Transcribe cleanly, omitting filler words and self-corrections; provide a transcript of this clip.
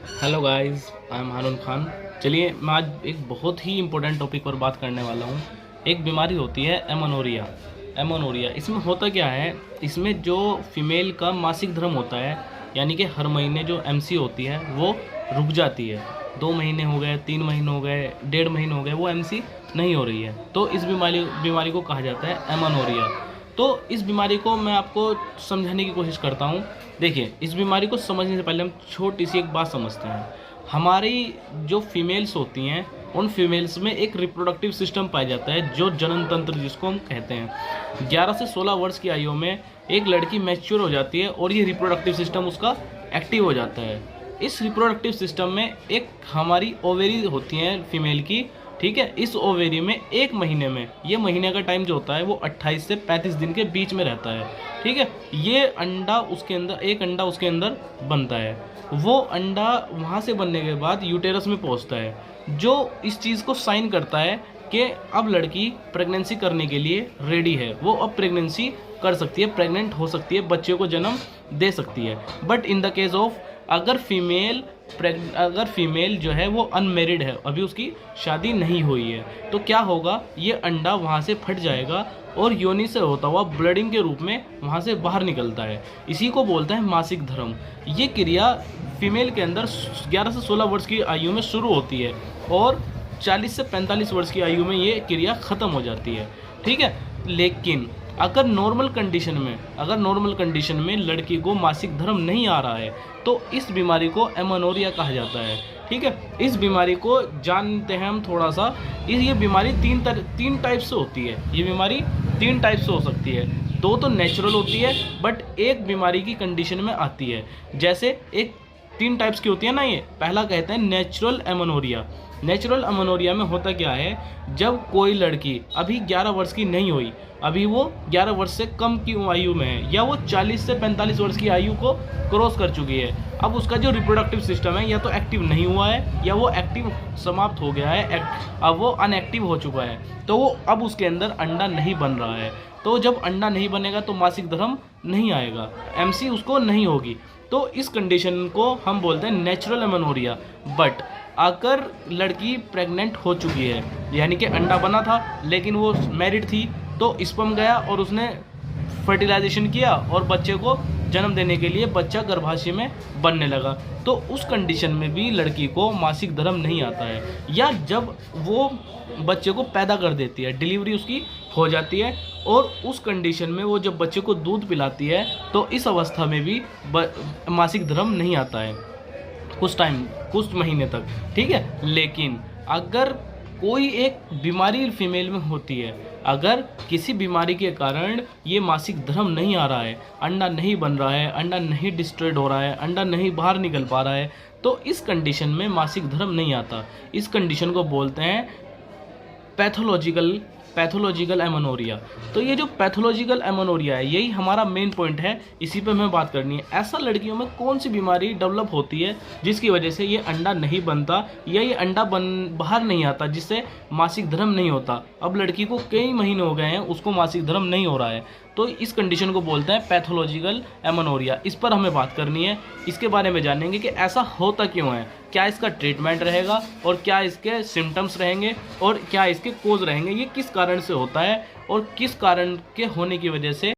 Hello guys, I am हारून खान। चलिए, मैं आज एक बहुत ही इम्पोर्टेंट टॉपिक पर बात करने वाला हूँ। एक बीमारी होती है एमोनोरिया। एमोनोरिया इसमें होता क्या है, इसमें जो फीमेल का मासिक धर्म होता है, यानी कि हर महीने जो एमसी होती है वो रुक जाती है। 2 महीने हो गए, 3 महीने हो गए, 1.5 महीने हो गए, वो एमसी नहीं हो रही है, तो इस बीमारी को कहा जाता है एमोनोरिया। तो इस बीमारी को मैं आपको समझाने की कोशिश करता हूँ। देखिए, इस बीमारी को समझने से पहले हम छोटी सी एक बात समझते हैं। हमारी जो फीमेल्स होती हैं, उन फीमेल्स में एक रिप्रोडक्टिव सिस्टम पाया जाता है, जो जनन तंत्र जिसको हम कहते हैं। 11 से 16 वर्ष की आयु में एक लड़की मैच्योर हो जाती है और ये रिप्रोडक्टिव सिस्टम उसका एक्टिव हो जाता है। इस रिप्रोडक्टिव सिस्टम में एक हमारी ओवेरी होती हैं फीमेल की, ठीक है। इस ओवेरी में एक महीने में, ये महीने का टाइम जो होता है वो 28 से 35 दिन के बीच में रहता है, ठीक है। ये अंडा उसके अंदर, एक अंडा उसके अंदर बनता है। वो अंडा वहाँ से बनने के बाद यूटेरस में पहुँचता है, जो इस चीज़ को साइन करता है कि अब लड़की प्रेगनेंसी करने के लिए रेडी है। वो अब प्रेगनेंसी कर सकती है, प्रेग्नेंट हो सकती है, बच्चे को जन्म दे सकती है। But in the case of अगर फीमेल जो है वो अनमेरिड है, अभी उसकी शादी नहीं हुई है, तो क्या होगा, ये अंडा वहाँ से फट जाएगा और योनि से होता हुआ ब्लडिंग के रूप में वहाँ से बाहर निकलता है। इसी को बोलते हैं मासिक धर्म। ये क्रिया फीमेल के अंदर 11 से 16 वर्ष की आयु में शुरू होती है और 40 से 45 वर्ष की आयु में ये क्रिया ख़त्म हो जाती है, ठीक है। लेकिन अगर नॉर्मल कंडीशन में लड़की को मासिक धर्म नहीं आ रहा है, तो इस बीमारी को एमोनोरिया कहा जाता है, ठीक है। इस बीमारी को जानते हैं हम थोड़ा सा। ये बीमारी तीन टाइप से होती है। ये बीमारी 3 टाइप से हो सकती है। 2 तो नेचुरल होती है, बट एक बीमारी की कंडीशन में आती है। जैसे एक 3 टाइप्स की होती है ना, ये पहला कहते हैं नेचुरल एमोनोरिया। नेचुरल एमोनोरिया में होता क्या है, जब कोई लड़की अभी 11 वर्ष की नहीं हुई, अभी वो 11 वर्ष से कम की आयु में है, या वो 40 से 45 वर्ष की आयु को क्रॉस कर चुकी है, अब उसका जो रिप्रोडक्टिव सिस्टम है या तो एक्टिव नहीं हुआ है, या वो एक्टिव समाप्त हो गया है, अब वो अनएक्टिव हो चुका है, तो वो अब उसके अंदर अंडा नहीं बन रहा है। तो जब अंडा नहीं बनेगा तो मासिक धर्म नहीं आएगा, एमसी उसको नहीं होगी। तो इस कंडीशन को हम बोलते हैं नेचुरल एमोनोरिया। बट अगर लड़की प्रेग्नेंट हो चुकी है, यानी कि अंडा बना था लेकिन वो मैरिड थी, तो स्पर्म गया और उसने फर्टिलाइजेशन किया और बच्चे को जन्म देने के लिए बच्चा गर्भाशय में बनने लगा, तो उस कंडीशन में भी लड़की को मासिक धर्म नहीं आता है। या जब वो बच्चे को पैदा कर देती है, डिलीवरी उसकी हो जाती है, और उस कंडीशन में वो जब बच्चे को दूध पिलाती है, तो इस अवस्था में भी मासिक धर्म नहीं आता है कुछ महीने तक, ठीक है। लेकिन अगर कोई एक बीमारी फीमेल में होती है, अगर किसी बीमारी के कारण ये मासिक धर्म नहीं आ रहा है, अंडा नहीं बन रहा है, अंडा नहीं डिस्ट्रॉयड हो रहा है, अंडा नहीं बाहर निकल पा रहा है, तो इस कंडीशन में मासिक धर्म नहीं आता। इस कंडीशन को बोलते हैं पैथोलॉजिकल एमोनोरिया। तो ये जो पैथोलॉजिकल एमोनोरिया है, यही हमारा मेन पॉइंट है, इसी पे हमें बात करनी है। ऐसा लड़कियों में कौन सी बीमारी डेवलप होती है जिसकी वजह से ये अंडा नहीं बनता, या ये अंडा बाहर नहीं आता, जिससे मासिक धर्म नहीं होता। अब लड़की को कई महीने हो गए हैं, उसको मासिक धर्म नहीं हो रहा है, तो इस कंडीशन को बोलते हैं पैथोलॉजिकल एमोनोरिया। इस पर हमें बात करनी है, इसके बारे में जानेंगे कि ऐसा होता क्यों है, क्या इसका ट्रीटमेंट रहेगा, और क्या इसके सिम्टम्स रहेंगे, और क्या इसके कोज रहेंगे, ये किस कारण से होता है और किस कारण के होने की वजह से